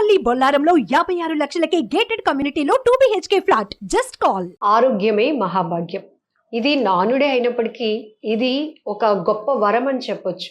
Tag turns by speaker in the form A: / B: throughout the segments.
A: Kompally బొల్లారంలో 56 లక్షలకే gated కమ్యూనిటీలో 2 BHK flat. Just call.
B: ఆరోగ్యమే మహాభాగ్యం. ఇది నానుడే అయినప్పటికీ ఇది ఒక గొప్ప వరం అని చెప్పొచ్చు.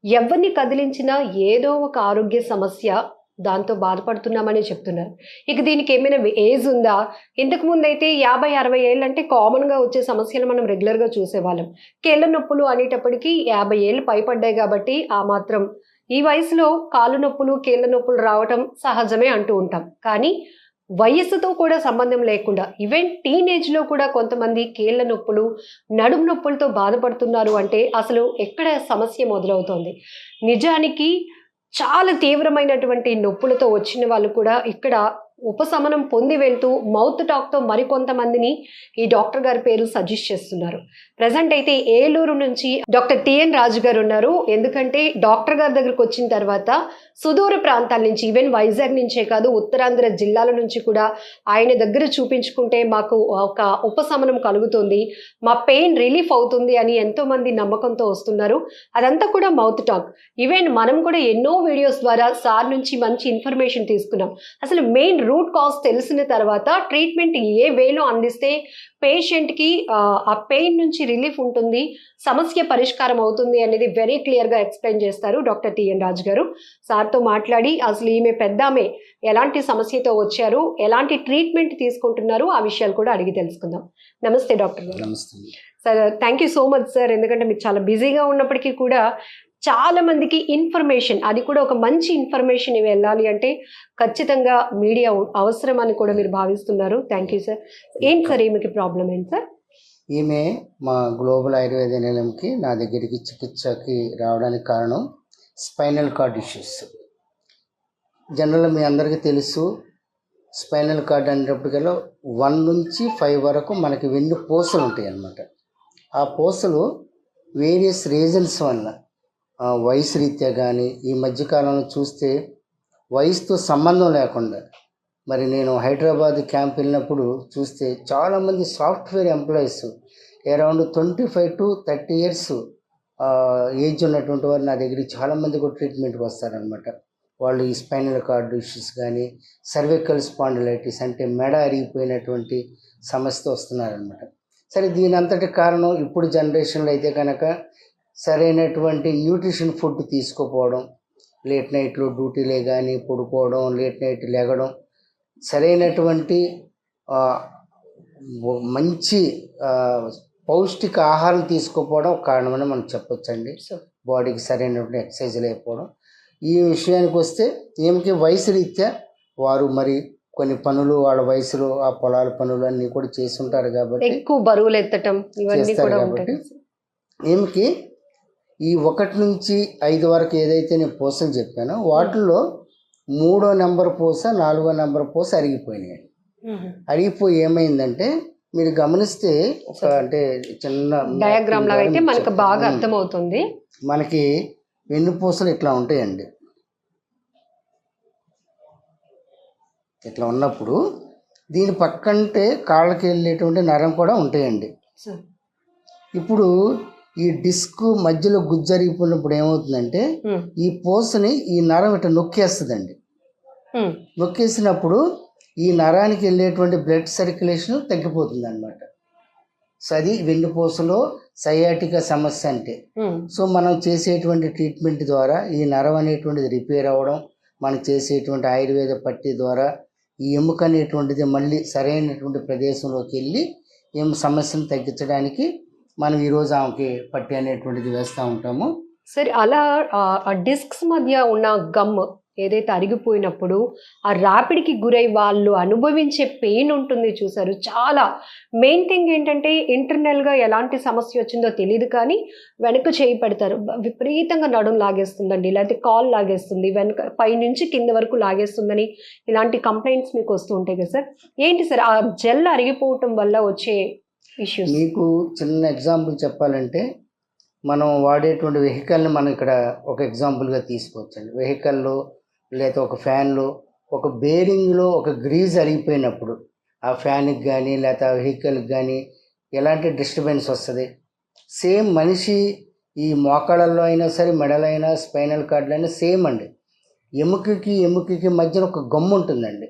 B: ఎవరిని కదిలించినా ఏదో ఒక ఆరోగ్య సమస్య దాంతో బాధపడుతున్నామని చెప్తున్నారు. ఇక దీనికి ఏమైనా ఏజ్ ఉందా? ఇంతకు ముందు అయితే 50-60 ఏళ్ళు అంటే కామన్గా వచ్చే సమస్యలు మనం రెగ్యులర్గా చూసేవాళ్ళం. కీళ్ళ నొప్పులు అనేటప్పటికీ 50 ఏళ్ళు పైపడ్డాయి కాబట్టి ఆ మాత్రం ఈ వయసులో కాళ్ళు నొప్పులు కీళ్ళ నొప్పులు రావటం సహజమే అంటూ ఉంటాం. కానీ వయస్సుతో కూడా సంబంధం లేకుండా ఈవెన్ టీనేజ్లో కూడా కొంతమంది కీళ్ళ నొప్పులు నడుము నొప్పులతో బాధపడుతున్నారు అంటే అసలు ఎక్కడ సమస్య మొదలవుతోంది? నిజానికి చాలా తీవ్రమైనటువంటి నొప్పులతో వచ్చిన వాళ్ళు కూడా ఇక్కడ ఉపశమనం పొంది వెళ్తూ మౌత్ టాక్తో మరికొంతమందిని ఈ డాక్టర్ గారి పేరు సజెస్ట్ చేస్తున్నారు. ప్రజెంట్ అయితే ఏలూరు నుంచి డాక్టర్ టిఎన్ రాజు గారు ఉన్నారు. ఎందుకంటే డాక్టర్ గారి దగ్గరకు వచ్చిన తర్వాత సుదూర ప్రాంతాల నుంచి ఈవెన్ వైజాగ్ నుంచే కాదు ఉత్తరాంధ్ర జిల్లాల నుంచి కూడా ఆయన దగ్గర చూపించుకుంటే మాకు ఒక ఉపశమనం కలుగుతుంది, మా పెయిన్ రిలీఫ్ అవుతుంది అని ఎంతోమంది నమ్మకంతో వస్తున్నారు. అదంతా కూడా మౌత్ టాక్. ఈవెన్ మనం కూడా ఎన్నో వీడియోస్ ద్వారా సార్ నుంచి మంచి ఇన్ఫర్మేషన్ తీసుకున్నాం. అసలు మెయిన్ రూట్ కాజ్ తెలిసిన తర్వాత ట్రీట్మెంట్ ఏ వేలో అందిస్తే పేషెంట్కి ఆ పెయిన్ నుంచి రిలీఫ్ ఉంటుంది, సమస్య పరిష్కారం అవుతుంది అనేది వెరీ క్లియర్గా ఎక్స్ప్లెయిన్ చేస్తారు డాక్టర్ టిఎన్ రాజు గారు. సార్తో మాట్లాడి అసలు ఈమె పెద్దామె ఎలాంటి సమస్యతో వచ్చారు, ఎలాంటి ట్రీట్మెంట్ తీసుకుంటున్నారు ఆ విషయాలు కూడా అడిగి తెలుసుకుందాం. నమస్తే డాక్టర్ గారు.
C: నమస్తే
B: sir, thank you so much sir. ఎందుకంటే మీరు చాలా బిజీగా ఉన్నప్పటికీ కూడా చాలా మందికి ఇన్ఫర్మేషన్, అది కూడా ఒక మంచి ఇన్ఫర్మేషన్ వెళ్ళాలి అంటే ఖచ్చితంగా మీడియా అవసరం అని కూడా మీరు భావిస్తున్నారు. Thank you sir. ఏంటి సార్ ఈమెకి ప్రాబ్లం ఏంటి సార్?
C: ఈమె మా గ్లోబల్ ఆయుర్వేద నిలయంకి నా దగ్గరికి చికిత్సకి రావడానికి కారణం స్పైనల్ కార్డ్ ఇష్యూస్. జనరల్గా మీ అందరికీ తెలుసు, స్పైనల్ కార్డ్ అనేటప్పటికల్లా 1 నుంచి 5 వరకు మనకి వెన్ను పూసలు ఉంటాయి అన్నమాట. ఆ పూసలు వేరియస్ రీజన్స్ వల్ల వయసు రీత్యా కానీ ఈ మధ్యకాలంలో చూస్తే వయసుతో సంబంధం లేకుండా, మరి నేను హైదరాబాద్ క్యాంప్ వెళ్ళినప్పుడు చూస్తే చాలామంది software employees around 25 to 30 years age ఉన్నటువంటి వారు నా దగ్గరికి చాలామంది కూడా ట్రీట్మెంట్కి వస్తారనమాట. వాళ్ళు ఈ స్పైనల్ కార్డ్ ఇష్యూస్ కానీ సర్వికల్ స్పాండిలైటిస్ అంటే మెడ అరిగిపోయినటువంటి సమస్యతో వస్తున్నారనమాట. సరే, దీని అంతటి కారణం ఇప్పుడు జనరేషన్లో అయితే కనుక సరైనటువంటి న్యూట్రిషన్ ఫుడ్ తీసుకోపోవడం, లేట్ నైట్లో డ్యూటీలే కానీ పడుకోవడం, లేట్ నైట్ లెగడం, సరైనటువంటి మంచి పౌష్టిక ఆహారం తీసుకోపోవడం కారణమని మనం చెప్పొచ్చండి. బాడీకి సరైనటువంటి ఎక్సర్సైజ్ లేకపోవడం. ఈ విషయానికి వస్తే ఏమికి వయసు రీత్యా వారు మరి కొన్ని పనులు వాళ్ళ వయసులో ఆ పొలాల పనులు అన్నీ కూడా చేసి ఉంటారు కాబట్టి
B: ఎక్కువ బరువులు ఎత్తటం ఇవన్నీ కూడా ఉంటాయి.
C: ఏమికి ఈ 1 నుంచి 5 వరకు ఏదైతే నేను పూసలు చెప్పానో వాటిల్లో 3వ నెంబర్ పూస 4వ నెంబర్ పూస అరిగిపోయినాయి. అరిగిపోయి ఏమైందంటే మీరు గమనిస్తే ఒక అంటే చిన్న
B: డయాగ్రామ్ లాగా అయితే మనకు బాగా అర్థమవుతుంది.
C: మనకి వెన్నుపూసలు ఇట్లా ఉంటాయండి. ఇట్లా ఉన్నప్పుడు దీని పక్కంటే కాళ్ళకి వెళ్ళేటువంటి నరం కూడా ఉంటాయండి. ఇప్పుడు ఈ డిస్క్ మధ్యలో గుజ్జరిగిపోయినప్పుడు ఏమవుతుందంటే ఈ పూసని ఈ నరం ఇట్లా నొక్కేస్తుందండి. నొక్కేసినప్పుడు ఈ నరానికి వెళ్ళేటువంటి బ్లడ్ సర్క్యులేషన్ తగ్గిపోతుంది అనమాట. సో అది వెన్నుపూసలో సయాటిక సమస్య అంటే. సో మనం చేసేటువంటి ట్రీట్మెంట్ ద్వారా ఈ నరం అనేటువంటిది రిపేర్ అవ్వడం, మనం చేసేటువంటి ఆయుర్వేద పట్టి ద్వారా ఈ ఎముక అనేటువంటిది మళ్ళీ సరైనటువంటి ప్రదేశంలోకి వెళ్ళి సమస్యను తగ్గించడానికి మనం ఈరోజు ఆమెకి పట్టి అనేటువంటిది వేస్తూ ఉంటాము.
B: సరే, అలా ఆ డిస్క్స్ మధ్య ఉన్న గమ్ ఏదైతే అరిగిపోయినప్పుడు ఆ ర్యాపిడ్కి గురై వాళ్ళు అనుభవించే పెయిన్ ఉంటుంది చూసారు. చాలా మెయిన్ థింగ్ ఏంటంటే ఇంటర్నల్గా ఎలాంటి సమస్య వచ్చిందో తెలియదు కానీ వెనక చేయి పెడతారు, విపరీతంగా నడుము లాగేస్తుందండి, లేకపోతే కాల్ లాగేస్తుంది, వెనక పైనుంచి కింద వరకు లాగేస్తుందని ఇలాంటి కంప్లైంట్స్ మీకు వస్తూ ఉంటాయి కదా సార్. ఏంటి సార్ ఆ జెల్ అరిగిపోవటం వల్ల వచ్చే ఇష్యూస్?
C: మీకు చిన్న ఎగ్జాంపుల్ చెప్పాలంటే మనం వాడేటువంటి వెహికల్ని మనం ఇక్కడ ఒక ఎగ్జాంపుల్గా తీసుకోవచ్చండి. వెహికల్లో లేదా ఒక ఫ్యాన్లో ఒక బేరింగ్లో ఒక గ్రీజ్ అరిగిపోయినప్పుడు ఆ ఫ్యాన్కి కానీ లేకపోతే ఆ వెహికల్కి కానీ ఎలాంటి డిస్టర్బెన్స్ వస్తుంది. సేమ్ మనిషి ఈ మోకాళ్ళల్లో అయినా సరే, మెడలైనా, స్పైనల్ కార్డులో అయినా సేమ్ అండి. ఎముకకి మధ్యన ఒక గమ్ము ఉంటుందండి.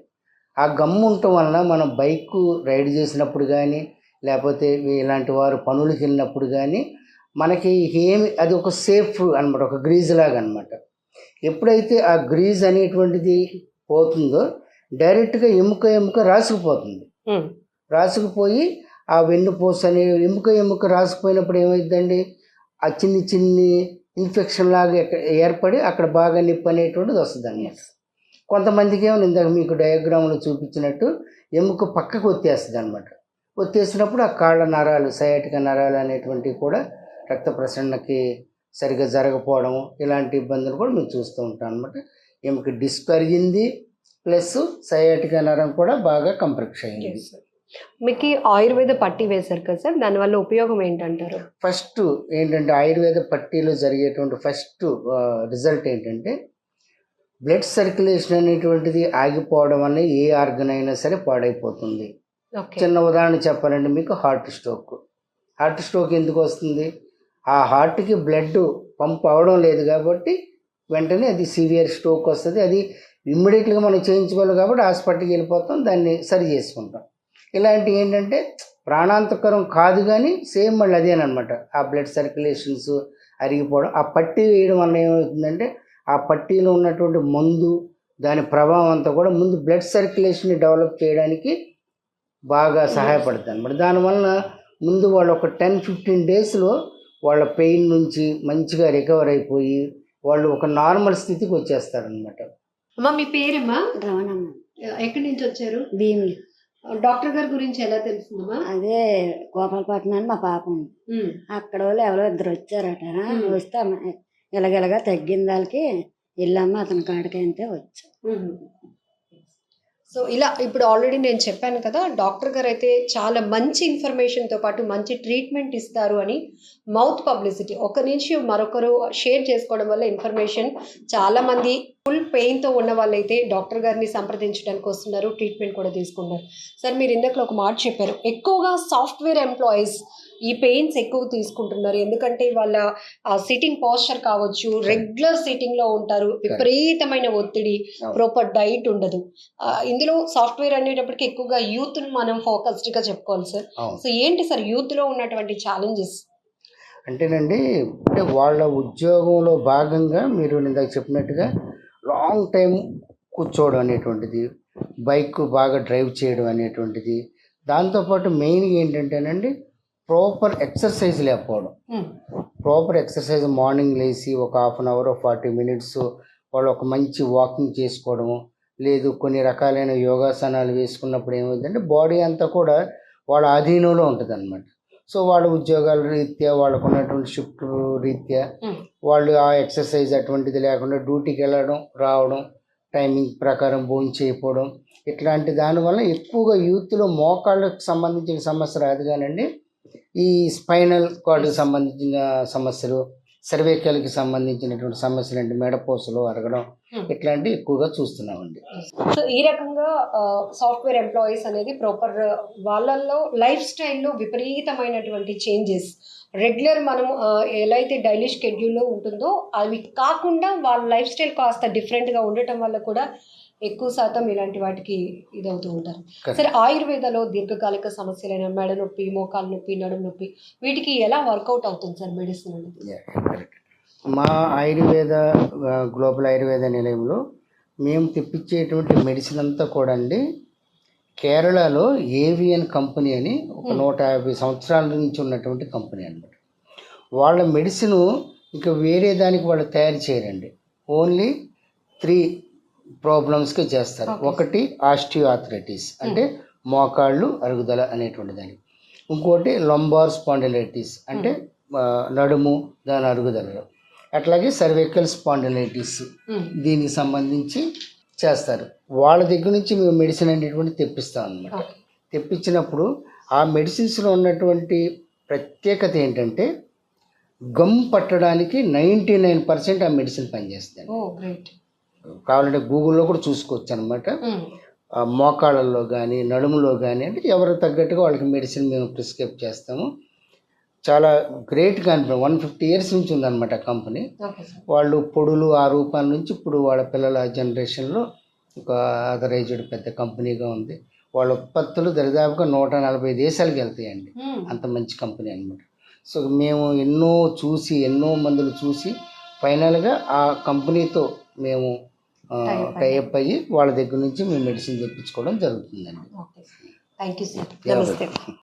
C: ఆ గమ్ము ఉండటం వలన మనం బైక్ రైడ్ చేసినప్పుడు కానీ, లేకపోతే ఇలాంటి వారు పనులకు వెళ్ళినప్పుడు కానీ మనకి అది ఒక సేఫ్ అనమాట, ఒక గ్రీజ్ లాగా అనమాట. ఎప్పుడైతే ఆ గ్రీజ్ అనేటువంటిది పోతుందో డైరెక్ట్గా ఎముక రాసుకుపోతుంది. రాసుకుపోయి ఆ వెన్నుపూస అనే ఎముక రాసుకుపోయినప్పుడు ఏమైందండి, ఆ చిన్ని ఇన్ఫెక్షన్ లాగా ఏర్పడి అక్కడ బాగా నొప్పి అనేటువంటిది వస్తుంది అన్నమాట. కొంతమందికి ఏమో ఇందాక మీకు డయాగ్రామ్లో చూపించినట్టు ఎముక పక్కకు వచ్చేస్తుంది అనమాట. వచ్చేసినప్పుడు ఆ కాళ్ళ నరాలు, సయాటిక నరాలు అనేటువంటివి కూడా రక్త ప్రసరణకి సరిగ్గా జరగకపోవడం, ఇలాంటి ఇబ్బందులు కూడా మేము చూస్తూ ఉంటాం అనమాట. ఎముక డిస్క్ అరిగింది, ప్లస్ సయాటిక నరం కూడా బాగా కంప్రెస్ అయింది.
B: మీకు ఆయుర్వేద పట్టీ వేశారు కదా సార్, దానివల్ల ఉపయోగం ఏంటంటారు?
C: ఫస్ట్ ఏంటంటే ఆయుర్వేద పట్టీలో జరిగేటువంటి ఫస్ట్ రిజల్ట్ ఏంటంటే బ్లడ్ సర్క్యులేషన్ అనేటువంటిది ఆగిపోవడం వల్ల ఏ ఆర్గన్ అయినా సరే పాడైపోతుంది. చిన్న ఉదాహరణ చెప్పాలంటే మీకు హార్ట్ స్ట్రోక్ ఎందుకు వస్తుంది? ఆ హార్ట్కి బ్లడ్ పంప్ అవ్వడం లేదు కాబట్టి వెంటనే అది సివియర్ స్ట్రోక్ వస్తుంది. అది ఇమ్మీడియట్గా మనం చేయించుకోవాలి కాబట్టి హాస్పిటల్కి వెళ్ళిపోతాం, దాన్ని సరి చేసుకుంటాం. ఇలాంటివి ఏంటంటే ప్రాణాంతకరం కాదు కానీ సేమ్ మళ్ళీ అదేనమాట. ఆ బ్లడ్ సర్క్యులేషన్స్ అరిగిపోవడం, ఆ పట్టీ వేయడం వల్ల ఏమవుతుందంటే ఆ పట్టీలో ఉన్నటువంటి మందు, దాని ప్రభావం అంతా కూడా ముందు బ్లడ్ సర్క్యులేషన్ని డెవలప్ చేయడానికి బాగా సహాయపడుతుంది అనమాట. దానివల్ల ముందు వాళ్ళు ఒక 10-15 డేస్లో వాళ్ళ పెయిన్ నుంచి మంచిగా రికవర్ అయిపోయి వాళ్ళు ఒక నార్మల్ స్థితికి వచ్చేస్తారనమాట.
B: అమ్మా మీ పేరమ్మా?
D: రవణమ్మ.
B: ఎక్కడి నుంచి వచ్చారు?
D: భీములు.
B: డాక్టర్ గారి గురించి ఎలా తెలుస్తుందమ్మా?
D: అదే గోపాలపట్నం అని మా పాప ఉంది. అక్కడ వాళ్ళు ఎవరో ఇద్దరు వచ్చారట. వస్తే ఇలాగెలగా తగ్గిన వాళ్ళకి వెళ్ళమ్మ అతని కాడికి అంటే వచ్చా.
B: సో ఇలా ఇప్పుడు ఆల్రెడీ నేను చెప్పాను కదా, డాక్టర్ గారు అయితే చాలా మంచి ఇన్ఫర్మేషన్తో పాటు మంచి ట్రీట్మెంట్ ఇస్తారు అని మౌత్ పబ్లిసిటీ ఒక నుంచి మరొకరు షేర్ చేసుకోవడం వల్ల ఇన్ఫర్మేషన్ చాలామంది ఫుల్ పెయిన్తో ఉన్న వాళ్ళైతే డాక్టర్ గారిని సంప్రదించడానికి వస్తున్నారు, ట్రీట్మెంట్ కూడా తీసుకుంటారు. సార్ మీరు ఇందాక ఒక మాట చెప్పారు, ఎక్కువగా సాఫ్ట్వేర్ ఎంప్లాయీస్ ఈ పెయిన్స్ ఎక్కువ తీసుకుంటున్నారు. ఎందుకంటే వాళ్ళ సిట్టింగ్ పోస్చర్ కావచ్చు, రెగ్యులర్ సిట్టింగ్లో ఉంటారు, విపరీతమైన ఒత్తిడి, ప్రాపర్ డైట్ ఉండదు. ఇందులో సాఫ్ట్వేర్ అనేటప్పటికి ఎక్కువగా యూత్ను మనం ఫోకస్డ్గా చెప్పుకోవాలి సార్. సో ఏంటి సార్ యూత్లో ఉన్నటువంటి ఛాలెంజెస్?
C: అంటే వాళ్ళ ఉద్యోగంలో భాగంగా మీరు ఇందాక చెప్పినట్టుగా లాంగ్ టైం కూర్చోవడం అనేటువంటిది, బైక్ బాగా డ్రైవ్ చేయడం అనేటువంటిది, దాంతోపాటు మెయిన్గా ఏంటంటేనండి ప్రాపర్ ఎక్సర్సైజ్ లేకపోవడం. ప్రాపర్ ఎక్సర్సైజ్ మార్నింగ్ లేచి ఒక 1/2 అవర్ 40 మినిట్స్ వాళ్ళు ఒక మంచి వాకింగ్ చేసుకోవడము, లేదు కొన్ని రకాలైన యోగాసనాలు వేసుకున్నప్పుడు ఏమవుతుందంటే బాడీ అంతా కూడా వాళ్ళ ఆధీనంలో ఉంటుంది అనమాట. సో వాళ్ళ ఉద్యోగాల రీత్యా, వాళ్ళకు ఉన్నటువంటి షిఫ్ట్ రీత్యా వాళ్ళు ఆ ఎక్సర్సైజ్ అటువంటిది లేకుండా డ్యూటీకి వెళ్ళడం రావడం, టైమింగ్ ప్రకారం భోజనం చేయకపోవడం, ఇట్లాంటి దానివల్ల ఎక్కువగా యూత్లో మోకాళ్ళకు సంబంధించిన సమస్య రాదు కానండి, ఈ స్పైనల్ కార్డుకి సంబంధించిన సమస్యలు, సర్వైకల్కి సంబంధించినటువంటి సమస్యలు అంటే మెడపోసలు అరగడం, ఇట్లాంటివి ఎక్కువగా చూస్తున్నామండి.
B: సో ఈ రకంగా సాఫ్ట్వేర్ ఎంప్లాయీస్ అనేది ప్రాపర్ వాళ్ళల్లో లైఫ్ స్టైల్లో విపరీతమైనటువంటి చేంజెస్, రెగ్యులర్ మనం ఎలా అయితే డైలీ షెడ్యూల్లో ఉంటుందో అవి కాకుండా వాళ్ళ లైఫ్ స్టైల్ కాస్త డిఫరెంట్గా ఉండటం వల్ల కూడా ఎక్కువ శాతం ఇలాంటి వాటికి ఇదవుతూ ఉంటారు. సరే, ఆయుర్వేదలో దీర్ఘకాలిక సమస్యలైన మెడ నొప్పి, మోకాలు నొప్పి, నడుము నొప్పి, వీటికి ఎలా వర్కౌట్ అవుతుంది సార్ మెడిసిన్ అనేది?
C: మా ఆయుర్వేద గ్లోబల్ ఆయుర్వేద నిలయంలో మేము తెప్పించేటువంటి మెడిసిన్ అంతా కూడా అండి కేరళలో ఏవియన్ కంపెనీ అని ఒక 150 సంవత్సరాల నుంచి ఉన్నటువంటి కంపెనీ అన్నమాట. వాళ్ళ మెడిసిన్ ఇంకా వేరే దానికి వాళ్ళు తయారు చేయరండి, ఓన్లీ 3 ప్రాబ్లమ్స్కి చేస్తారు. ఒకటి ఆస్టియోఆర్థరైటిస్ అంటే మోకాళ్ళు అరుగుదల అనేటువంటి దానికి, ఇంకోటి లంబార్ స్పాండిలైటిస్ అంటే నడుము దాని అరుగుదలలో, అట్లాగే సర్వైకల్ స్పాండిలైటిస్ దీనికి సంబంధించి చేస్తారు. వాళ్ళ దగ్గర నుంచి మేము మెడిసిన్ అనేటువంటి తెప్పిస్తాం అన్నమాట. తెప్పించినప్పుడు ఆ మెడిసిన్స్లో ఉన్నటువంటి ప్రత్యేకత ఏంటంటే గమ్ పట్టడానికి 99% ఆ మెడిసిన్ పనిచేస్తుంది. కావాలంటే గూగుల్లో కూడా చూసుకోవచ్చు అనమాట. మోకాళ్ళల్లో కానీ నడుములో కానీ అంటే ఎవరికి తగ్గట్టుగా వాళ్ళకి మెడిసిన్ మేము ప్రిస్క్రైబ్ చేస్తాము. చాలా గ్రేట్ కంపెనీ, 150 ఇయర్స్ నుంచి ఉందన్నమాట కంపెనీ.
B: Okay sir.
C: వాళ్ళు పొడులు ఆ రూపాల నుంచి ఇప్పుడు వాళ్ళ పిల్లల జనరేషన్లో ఒక ఆథరైజ్డ్ పెద్ద కంపెనీగా ఉంది. వాళ్ళ ఉత్పత్తులు దరిదాపుగా 140 దేశాలకు వెళ్తాయండి. అంత మంచి కంపెనీ అన్నమాట. సో మేము ఎన్నో మందులు చూసి ఫైనల్గా ఆ కంపెనీతో మేము టైఅప్ అయ్యి వాళ్ళ దగ్గర నుంచి మేము మెడిసిన్ తెప్పించుకోవడం జరుగుతుందండి.
B: Okay sir. Thank you sir.
C: ఎవరు?
B: నమస్తే.